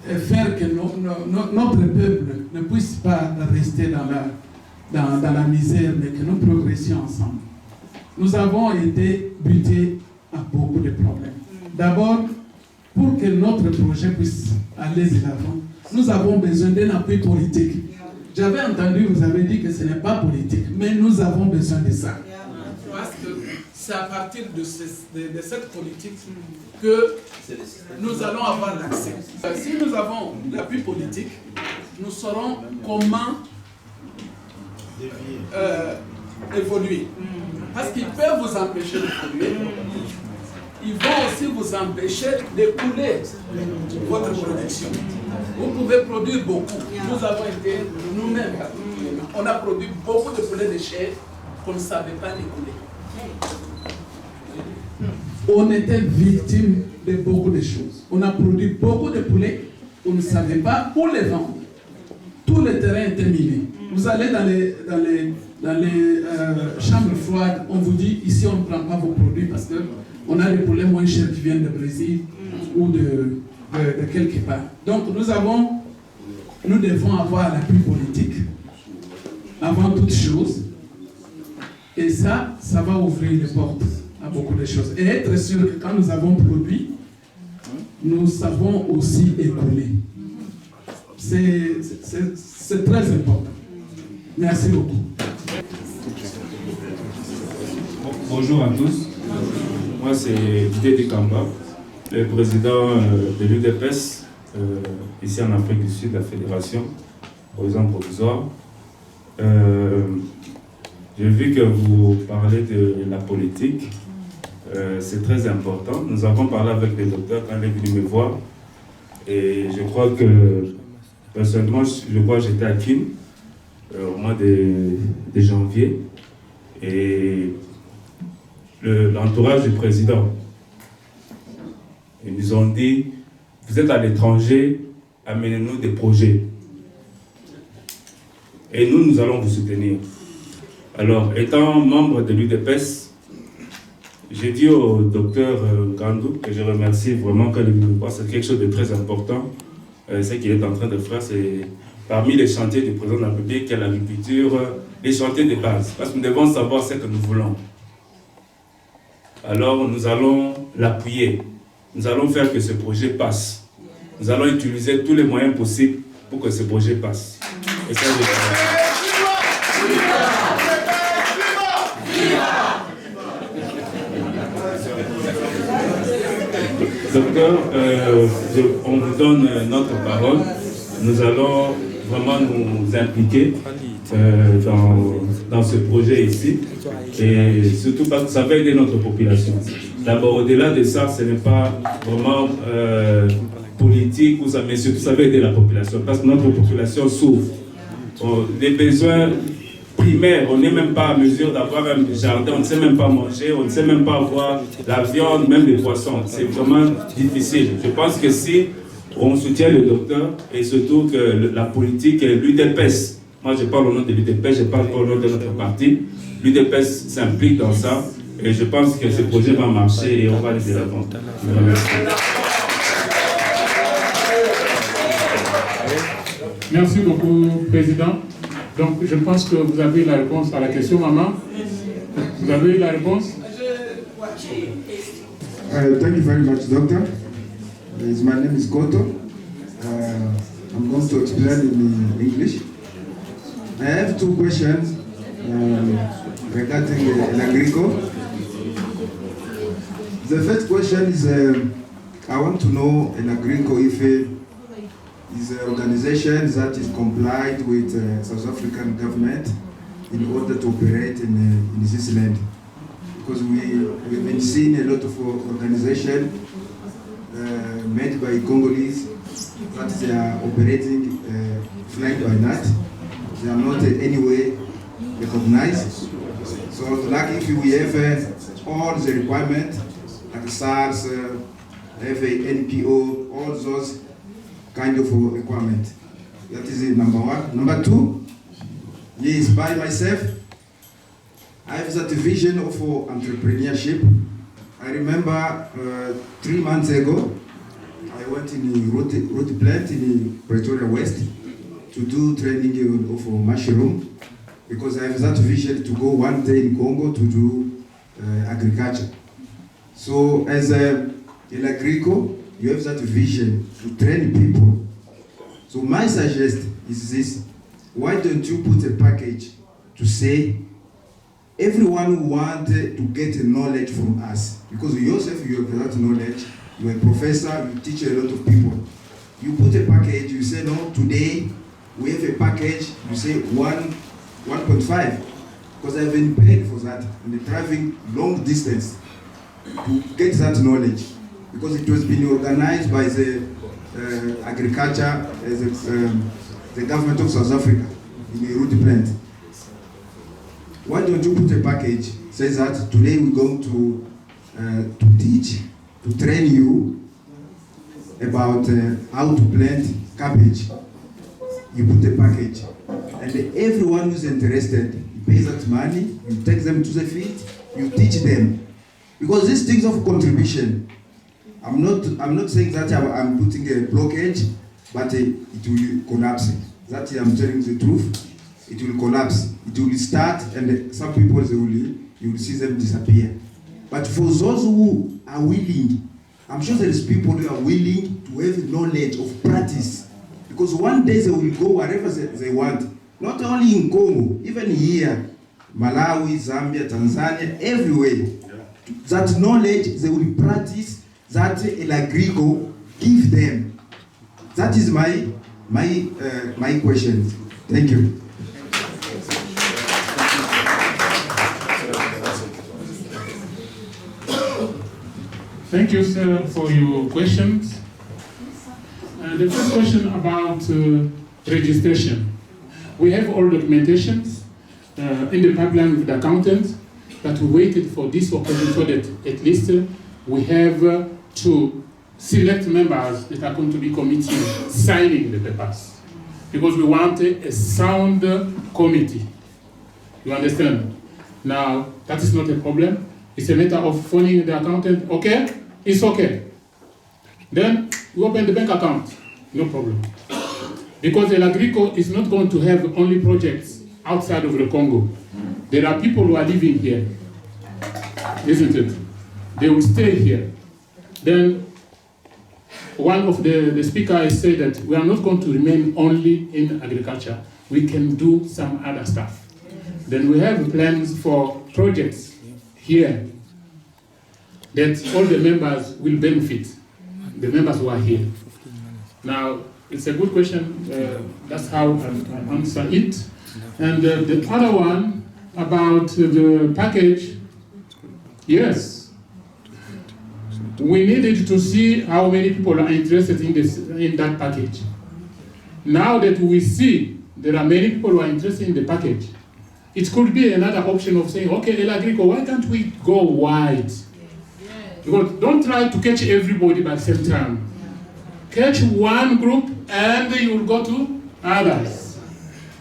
faire que notre peuple ne puisse pas rester dans la misère, mais que nous progressions ensemble. Nous avons été butés à beaucoup de problèmes. D'abord, pour que notre projet puisse aller de l'avant, nous avons besoin d'un appui politique. J'avais entendu, vous avez dit que ce n'est pas politique, mais nous avons besoin de ça. Parce que c'est à partir de cette politique que nous allons avoir l'accès. Si nous avons l'appui politique, nous saurons comment évoluer. Parce qu'ils peuvent vous empêcher d'évoluer. ils vont aussi vous empêcher d'écouler votre production. Vous pouvez produire beaucoup. Nous avons été, nous-mêmes, on a produit beaucoup de poulets de chair qu'on ne savait pas écouler. On était victime de beaucoup de choses. On a produit beaucoup de poulets, on ne savait pas où les vendre. Tout le terrain était miné. Vous allez dans les chambres froides, on vous dit ici on ne prend pas vos produits parce qu'on a des poulets moins chers qui viennent du Brésil ou de quelque part. Donc nous devons avoir l'appui politique avant toute chose. Et ça va ouvrir les portes à beaucoup de choses. Et être sûr que quand nous avons produit, nous savons aussi écouler. C'est très important. Merci beaucoup. Bonjour à tous. Moi, c'est Didier Dikamba, le président de l'UDPS, ici en Afrique du Sud, la fédération, président provisoire. J'ai vu que vous parlez de la politique. C'est très important. Nous avons parlé avec le docteur quand il est venu me voir. Et je crois que, personnellement, j'étais à Kin au mois de janvier. Et l'entourage du président, ils nous ont dit, vous êtes à l'étranger, amenez-nous des projets. Et nous allons vous soutenir. Alors, étant membre de l'UDPS, j'ai dit au docteur Gandou, que je remercie vraiment quand il est venu me voir, c'est quelque chose de très important. Ce qu'il est en train de faire, c'est parmi les chantiers du président de la République, l'agriculture, les chantiers de base. Parce que nous devons savoir ce que nous voulons. Alors, nous allons l'appuyer. Nous allons faire que ce projet passe. Nous allons utiliser tous les moyens possibles pour que ce projet passe. Et ça, docteur, on vous donne notre parole. Nous allons vraiment nous impliquer dans ce projet ici. Et surtout parce que ça va aider notre population. D'abord, au-delà de ça, ce n'est pas vraiment politique ou ça, mais surtout ça va aider la population. Parce que notre population souffre. Les besoins primaires, on n'est même pas à mesure d'avoir un jardin, on ne sait même pas manger, on ne sait même pas avoir la viande, même les poissons. C'est vraiment difficile. Je pense que si on soutient le docteur et surtout que la politique, l'UDPS, moi je parle au nom de l'UDPS, je parle au nom de notre parti, l'UDPS s'implique dans ça et je pense que ce projet va marcher et on va aller de l'avant. Merci beaucoup, Président. Donc, je pense que vous avez la réponse à la question, maman. Vous avez la réponse? Thank you very much, Doctor. My name is Goto. I'm going to explain in English. I have two questions regarding l'agrico. The first question is, I want to know in agrico if is an organization that is complied with South African government in order to operate in this land. Because we've been seeing a lot of organizations made by Congolese that they are operating flying by night. They are not in any way recognized. So like if we have all the requirements, like SARS, NPO, all those kind of requirement. That is number one. Number two, yes, by myself, I have that vision of entrepreneurship. I remember 3 months ago, I went in the roti plant in Pretoria West to do training of mushroom because I have that vision to go one day in Congo to do agriculture. So as in agrico, you have that vision to train people. So my suggestion is this: why don't you put a package to say everyone who wants to get knowledge from us, because yourself you have that knowledge, you're a professor, you teach a lot of people. You put a package, you say no, today we have a package, you say 1.5, because I've been paid for that, and they're driving long distance to get that knowledge, because it was being organized by the agriculture, the government of South Africa in the root plant. Why don't you put a package, says that today we're going to teach, to train you about how to plant cabbage. You put a package, and everyone who's interested, you pay that money, you take them to the field, you teach them. Because these things of contribution, I'm not saying that I'm putting a blockage, but it will collapse. That I'm telling the truth. It will collapse. It will start, and some people you will see them disappear. But for those who are willing, I'm sure there is people who are willing to have knowledge of practice, because one day they will go wherever they want. Not only in Congo, even here, Malawi, Zambia, Tanzania, everywhere. That knowledge they will practice, that El Agrico give them. That is my question. Thank you. Thank you, sir, for your questions. The first question about registration. We have all documentations in the pipeline with the accountants, but we waited for this occasion so that at least we have to select members that are going to be committee signing the papers, because we want a sound committee. You understand? Now, that is not a problem. It's a matter of phoning the accountant. Okay? It's okay. Then we open the bank account. No problem. Because El Agrico is not going to have only projects outside of the Congo. There are people who are living here. Isn't it? They will stay here. Then one of the speakers said that we are not going to remain only in agriculture. We can do some other stuff. Then we have plans for projects here that all the members will benefit, the members who are here. Now, it's a good question. That's how I answer it. And the other one about the package, yes. We needed to see how many people are interested in that package. Now that we see there are many people who are interested in the package, it could be another option of saying, okay, El Agrico, why can't we go wide? Because don't try to catch everybody by the same time. Catch one group and you will go to others.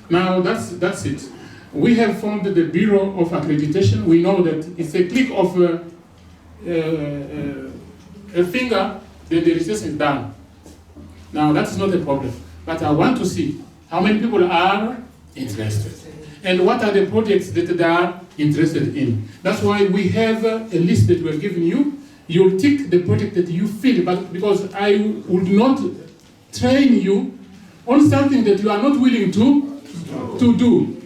Now that's it. We have formed the Bureau of Accreditation. We know that it's a click of a finger, then the research is done. Now that's not a problem. But I want to see how many people are interested. And what are the projects that they are interested in. That's why we have a list that we're giving you. You'll tick the project that you feel, but because I would not train you on something that you are not willing to do.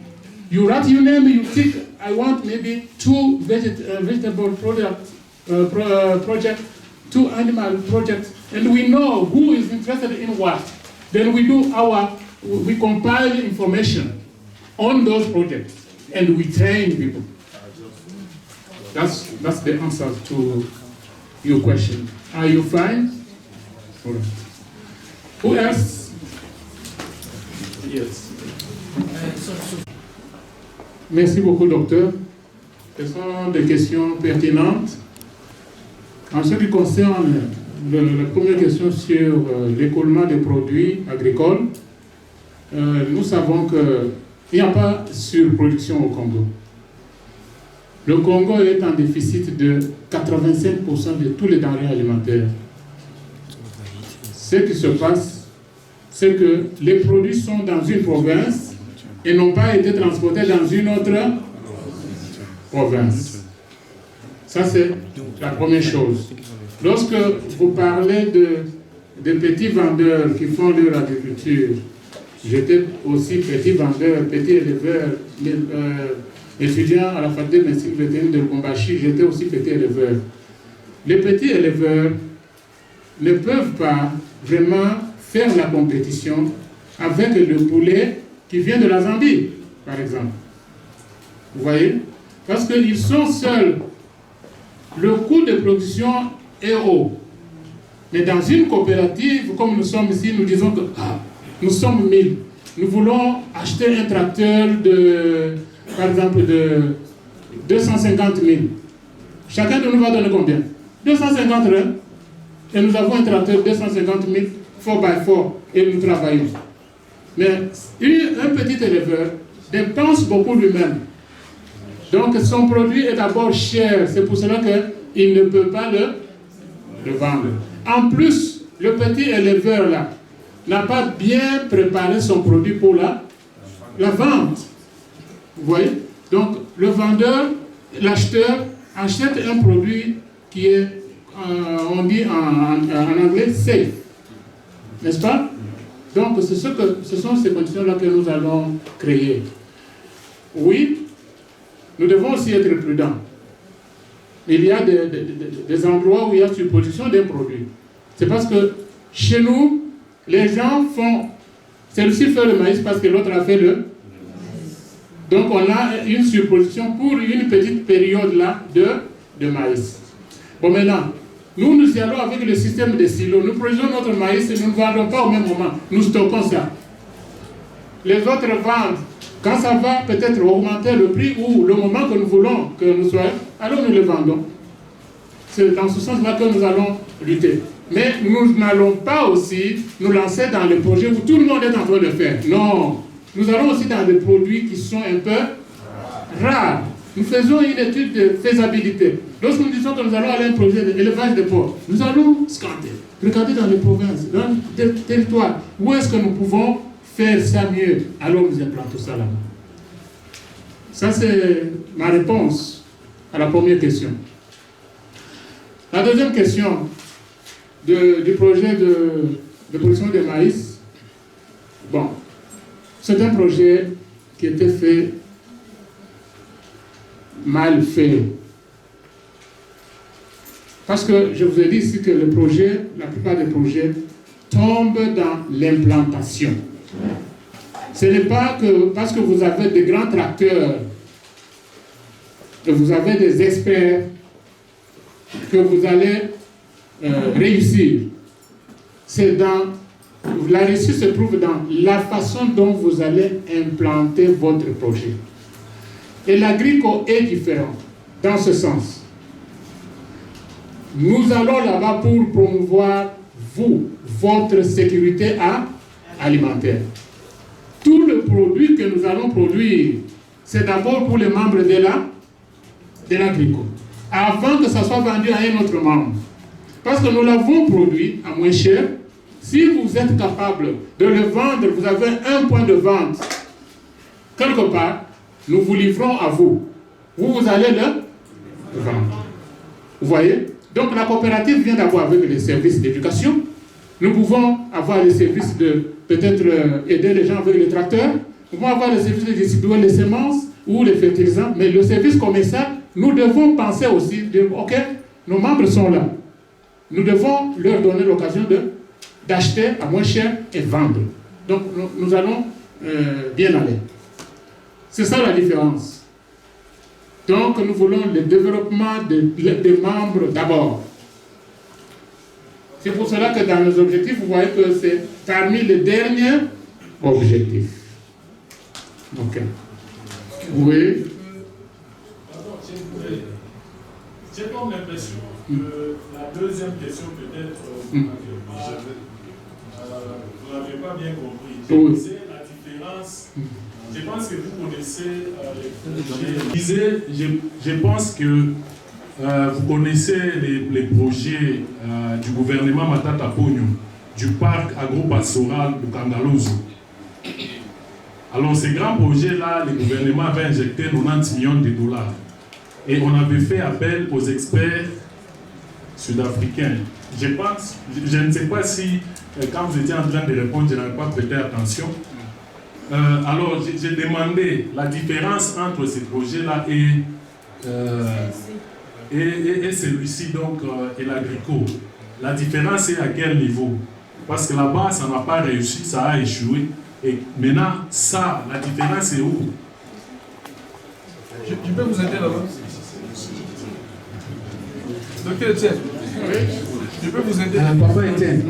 You write your name, you tick, I want maybe 2 vegetable project, 2 animal projects, and we know who is interested in what. Then we compile information on those projects, and we train people. That's the answer to your question. Are you fine? All right. Who else? Yes. Merci beaucoup, docteur. Ce sont des questions pertinentes. En ce qui concerne la première question sur l'écoulement des produits agricoles, nous savons qu'il n'y a pas de surproduction au Congo. Le Congo est en déficit de 85% de tous les denrées alimentaires. Ce qui se passe, c'est que les produits sont dans une province et n'ont pas été transportés dans une autre province. Ça, c'est la première chose. Lorsque vous parlez de petits vendeurs qui font leur agriculture, j'étais aussi petit vendeur, petit éleveur, étudiant à la faculté de médecine vétérinaire de Lubumbashi, j'étais aussi petit éleveur. Les petits éleveurs ne peuvent pas vraiment faire la compétition avec le poulet qui vient de la Zambie, par exemple. Vous voyez? Parce qu'ils sont seuls le coût de production est haut. Mais dans une coopérative, comme nous sommes ici, nous disons que nous sommes 1000. Nous voulons acheter un tracteur par exemple, de 250 000. Chacun de nous va donner combien? 250 000. Et nous avons un tracteur de 250 000, 4x4, et nous travaillons. Mais un petit éleveur dépense beaucoup lui-même. Donc son produit est d'abord cher. C'est pour cela qu'il ne peut pas le vendre. En plus, le petit éleveur là n'a pas bien préparé son produit pour la vente. Vous voyez? Donc le vendeur, l'acheteur, achète un produit qui est, on dit en anglais, safe. N'est-ce pas? Donc ce sont ces conditions-là que nous allons créer. Oui, nous devons aussi être prudents. Il y a des endroits où il y a supposition d'un produit. C'est parce que chez nous, les gens font... Celui-ci fait le maïs parce que l'autre a fait le... Donc on a une supposition pour une petite période là de maïs. Bon maintenant, nous y allons avec le système de silos. Nous produisons notre maïs et nous ne vendons pas au même moment. Nous stockons ça. Les autres vendent. Quand ça va peut-être augmenter le prix ou le moment que nous voulons que nous soyons, alors nous le vendons. C'est dans ce sens-là que nous allons lutter. Mais nous n'allons pas aussi nous lancer dans les projets où tout le monde est en train de faire. Non. Nous allons aussi dans des produits qui sont un peu rares. Nous faisons une étude de faisabilité. Lorsque nous disons que nous allons aller à un projet d'élevage de porcs, nous allons scanner, regarder dans les provinces, dans les territoires, où est-ce que nous pouvons faire ça mieux. Alors nous implantons ça là-bas. Ça c'est ma réponse à la première question. La deuxième question du projet de production de maïs. Bon, c'est un projet qui était fait, mal fait. Parce que je vous ai dit ici que le projet, la plupart des projets, tombent dans l'implantation. Ce n'est pas que parce que vous avez des grands tracteurs, que vous avez des experts, que vous allez réussir. C'est dans... La réussite se trouve dans la façon dont vous allez implanter votre projet. Et l'agrico est différent dans ce sens. Nous allons là-bas pour promouvoir votre sécurité alimentaire. Tout le produit que nous allons produire, c'est d'abord pour les membres de l'agrico, avant que ça soit vendu à un autre membre. Parce que nous l'avons produit à moins cher. Si vous êtes capable de le vendre, vous avez un point de vente quelque part, nous vous livrons à vous. Vous allez le vendre. Vous voyez? Donc la coopérative vient d'avoir avec les services d'éducation. Nous pouvons avoir les services de peut-être aider les gens avec les tracteurs. Nous pouvons avoir les services de distribuer les semences ou les fertilisants. Mais le service commercial, nous devons penser aussi, ok, nos membres sont là. Nous devons leur donner l'occasion d'acheter à moins cher et vendre. Donc nous allons bien aller. C'est ça la différence. Donc nous voulons le développement des membres d'abord. C'est pour cela que dans nos objectifs, vous voyez que c'est parmi les derniers objectifs. Ok. Oui. J'ai comme l'impression que la deuxième question peut-être vous n'avez pas bien compris. C'est la différence. Je pense que vous connaissez je pense que vous connaissez les projets du gouvernement Matata Ponyo, du parc agro-pastoral de Kangalozo. Alors ces grands projets-là, le gouvernement avait injecté 90 millions de dollars. Et on avait fait appel aux experts sud-africains. Je pense, je ne sais pas si, quand vous étiez en train de répondre, je n'avais pas prêté attention. Alors, j'ai demandé la différence entre ces projets-là et celui-ci, donc, et l'agrico. La différence est à quel niveau? Parce que là-bas, ça n'a pas réussi, ça a échoué. Et maintenant, ça, la différence est où? Je peux vous aider là-bas? Docteur Etienne, je peux vous aider? Papa Etienne.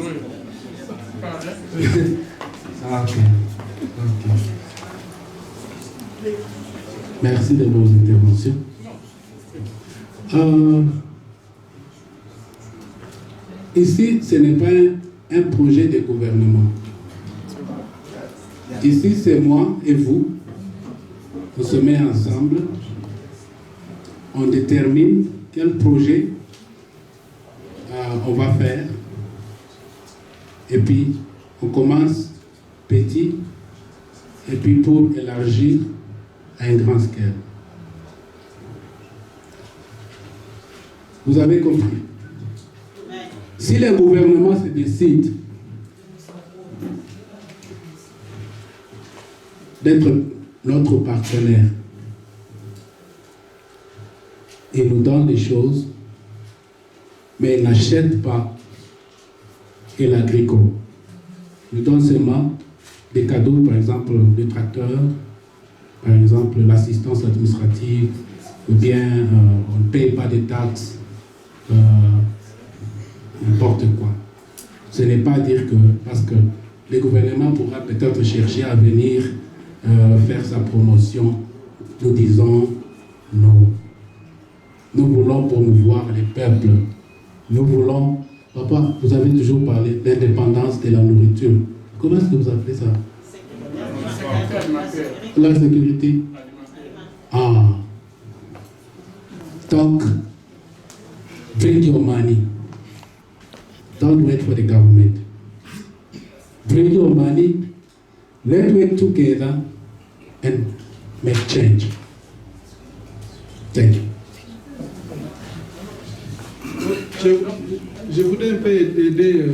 Ah, ok. Merci de vos interventions. Ici, ce n'est pas un projet de gouvernement. Ici, c'est moi et vous. On se met ensemble. On détermine quel projet on va faire. Et puis, on commence petit. Et puis, pour élargir à un grand scale. Vous avez compris? Si le gouvernement se décide d'être notre partenaire, il nous donne des choses, mais il n'achète pas l'agricole. Il nous donne seulement des cadeaux, par exemple des tracteurs, par exemple l'assistance administrative, ou bien on ne paye pas de taxes, n'importe quoi. Ce n'est pas dire que, parce que le gouvernement pourra peut-être chercher à venir faire sa promotion, nous disons non. Nous voulons promouvoir les peuples. Nous voulons, papa, vous avez toujours parlé d'indépendance de la nourriture. Comment est-ce que vous appelez ça? La sécurité. Ah. Donc, bring your money. Don't wait for the government. Bring your money. Let's work together and make change. Thank you. Je voudrais un peu aider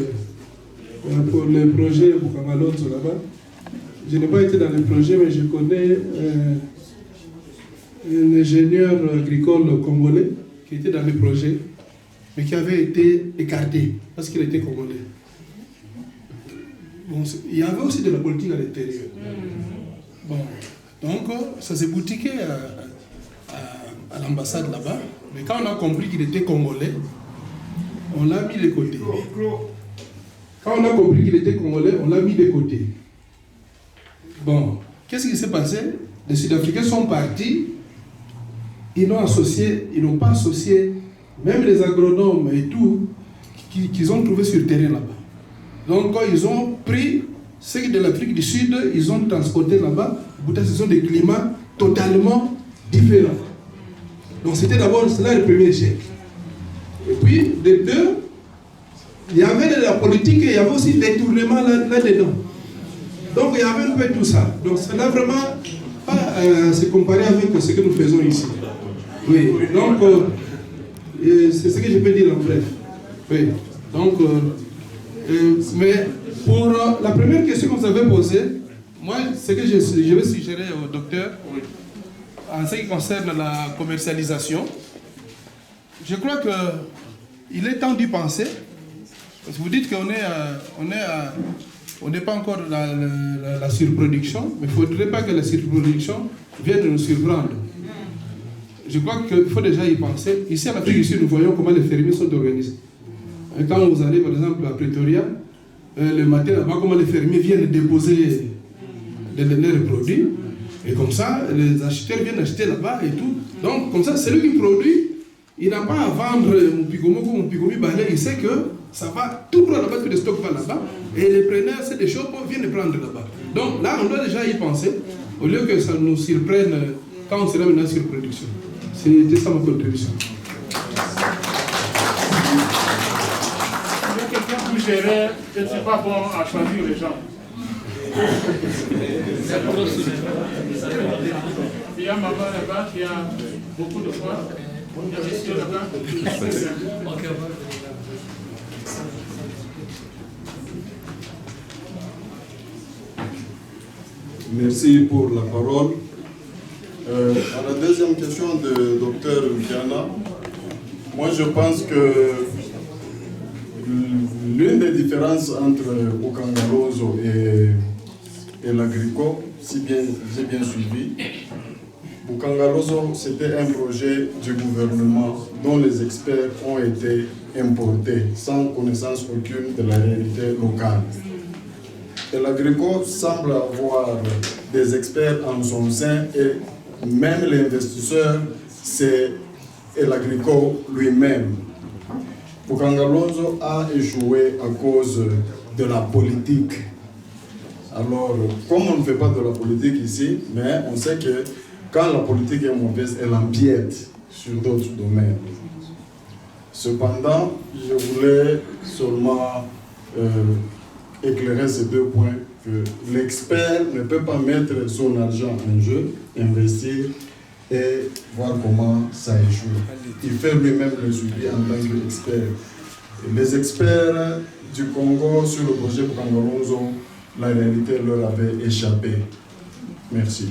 pour le projet Bukangalonzo là-bas. Je n'ai pas été dans le projet, mais je connais un ingénieur agricole congolais qui était dans le projet, mais qui avait été écarté parce qu'il était congolais. Bon, il y avait aussi de la politique à l'intérieur. Bon, donc ça s'est boutiqué à l'ambassade là-bas, mais quand on a compris qu'il était congolais, on l'a mis de côté. Quand on a compris qu'il était congolais, on l'a mis de côté. Bon, qu'est-ce qui s'est passé? Les Sud-Africains sont partis, ils n'ont pas associé même les agronomes et tout qu'ils ont trouvé sur le terrain là-bas. Donc ils ont pris ceux de l'Afrique du Sud, ils ont transporté là-bas. Ce sont des climats totalement différents. Donc c'était d'abord cela le premier échec. Et puis, de deux, il y avait de la politique et il y avait aussi des tournements là-dedans. Donc il y avait un peu tout ça. Donc ça n'a vraiment pas se comparer avec ce que nous faisons ici. Oui, donc c'est ce que je peux dire en bref. Oui, donc, mais pour la première question que vous avez posée, moi, ce que je vais suggérer au docteur, en ce qui concerne la commercialisation, je crois qu'il est temps d'y penser. Parce que vous dites qu'on n'est pas encore dans la surproduction, mais il ne faudrait pas que la surproduction vienne nous surprendre. Je crois qu'il faut déjà y penser. Ici, en Afrique du Sud, nous voyons comment les fermiers sont organisés. Quand vous allez, par exemple, à Pretoria, le matin, là-bas, comment les fermiers viennent déposer leurs produits. Et comme ça, les acheteurs viennent acheter là-bas et tout. Donc, comme ça, celui qui produit, il n'a pas à vendre mon pigomi balai, il sait que ça va tout droit là-bas, que le stock va là-bas, et les preneurs, c'est des shops, viennent prendre là-bas. Donc là, on doit déjà y penser, au lieu que ça nous surprenne quand on sera maintenant sur production. C'était ça ma contribution. Il y a quelqu'un pour gérer, je ne suis pas bon à choisir les gens. Il y a maman là-bas qui a beaucoup de foi. Il y a monsieur là-bas. Merci pour la parole. À la deuxième question de Dr Viana, moi je pense que l'une des différences entre Bukangalonzo et l'agricole, si bien j'ai bien suivi, Bukangalozo, c'était un projet du gouvernement dont les experts ont été importés sans connaissance aucune de la réalité locale. Et l'Agrico semble avoir des experts en son sein et même l'investisseur, c'est l'Agrico lui-même. Bukangalozo a échoué à cause de la politique. Alors, comme on ne fait pas de la politique ici, mais on sait que quand la politique est mauvaise, elle empiète sur d'autres domaines. Cependant, je voulais seulement éclairer ces deux points, que l'expert ne peut pas mettre son argent en jeu, investir et voir comment ça échoue. Il fait lui-même le suivi en tant qu'expert. Les experts du Congo sur le projet Bukangalozo, la réalité leur avait échappé. Merci.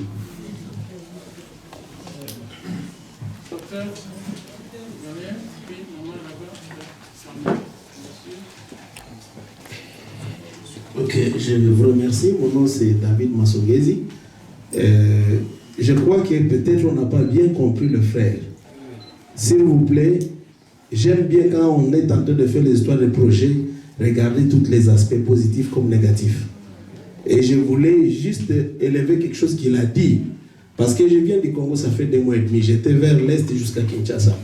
Ok, je vous remercie. Mon nom c'est David Masogezi. Je crois que peut-être on n'a pas bien compris le frère. S'il vous plaît, j'aime bien quand on est en train de faire les histoires de projets, regarder tous les aspects positifs comme négatifs. Et je voulais juste élever quelque chose qu'il a dit. Parce que je viens du Congo, ça fait 2 mois et demi. J'étais vers l'Est jusqu'à Kinshasa.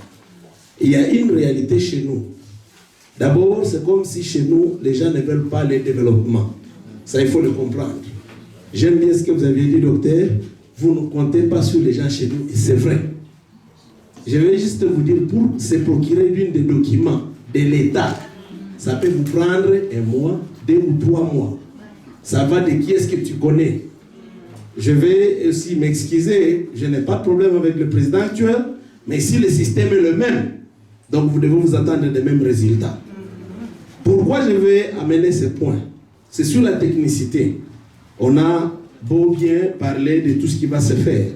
Il y a une réalité chez nous. D'abord, c'est comme si chez nous, les gens ne veulent pas le développement. Ça, il faut le comprendre. J'aime bien ce que vous avez dit, docteur. Vous ne comptez pas sur les gens chez nous. Et c'est vrai. Je vais juste vous dire, pour se procurer d'une des documents de l'État, ça peut vous prendre 1 mois, 2 ou 3 mois. Ça va de qui est-ce que tu connais. Je vais aussi m'excuser, je n'ai pas de problème avec le président actuel, mais si le système est le même, donc vous devez vous attendre des mêmes résultats. Pourquoi je vais amener ce point? C'est sur la technicité. On a beau bien parler de tout ce qui va se faire,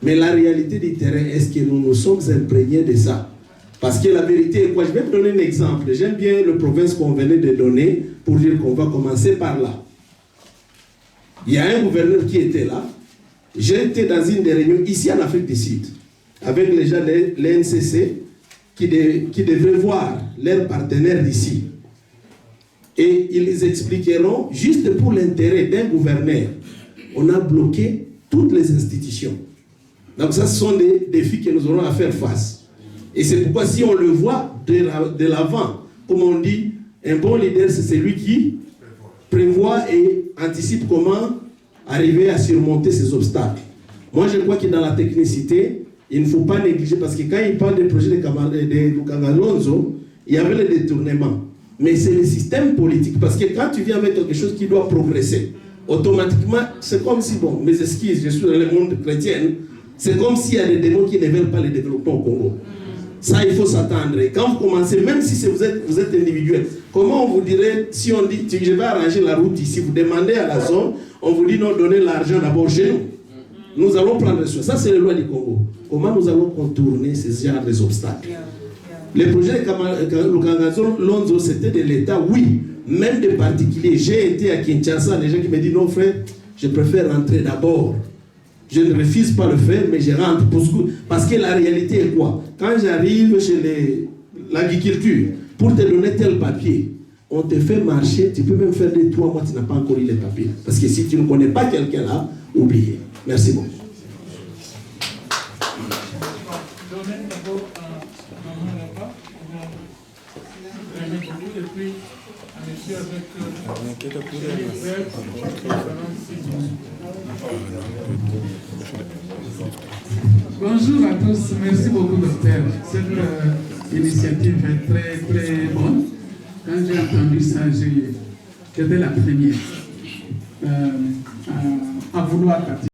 mais la réalité du terrain, est-ce que nous nous sommes imprégnés de ça? Parce que la vérité est quoi? Je vais te donner un exemple. J'aime bien le province qu'on venait de donner pour dire qu'on va commencer par là. Il y a un gouverneur qui était là. J'étais dans une des réunions ici en Afrique du Sud, avec les gens de l'NCC qui devraient voir leurs partenaires d'ici. Et ils les expliqueront, juste pour l'intérêt d'un gouverneur, on a bloqué toutes les institutions. Donc ça, ce sont des défis que nous aurons à faire face. Et c'est pourquoi si on le voit de l'avant, comme on dit, un bon leader, c'est celui qui prévoit et anticipe comment arriver à surmonter ces obstacles. Moi, je crois que dans la technicité, il ne faut pas négliger, parce que quand il parle des projets de Bukangalozo, il y avait le détournement. Mais c'est le système politique, parce que quand tu viens avec quelque chose qui doit progresser, automatiquement, c'est comme si, bon, mes excuses, je suis dans le monde chrétien, c'est comme s'il y a des démons qui ne veulent pas le développement au Congo. Ça, il faut s'attendre. Et quand vous commencez, même si vous êtes individuel, comment on vous dirait, si on dit, je vais arranger la route ici, vous demandez à la zone, on vous dit non, donnez l'argent d'abord chez nous. Nous allons prendre soin. Ça, c'est les lois du Congo. Comment nous allons contourner ces genres d'obstacles? Les projets de Bukangalozo, c'était de l'État, oui, même des particuliers. J'ai été à Kinshasa, les gens qui me disent non, frère, je préfère rentrer d'abord. Je ne refuse pas le faire, mais je rentre. Parce que la réalité est quoi? Quand j'arrive chez l'agriculture, pour te donner tel papier, on te fait marcher, tu peux même faire 2-3 mois, tu n'as pas encore eu les papiers. Parce que si tu ne connais pas quelqu'un là, oubliez. Merci beaucoup. Bonjour à tous, merci beaucoup docteur. Cette initiative est très très bonne. Quand j'ai entendu ça, j'étais la première à vouloir partir.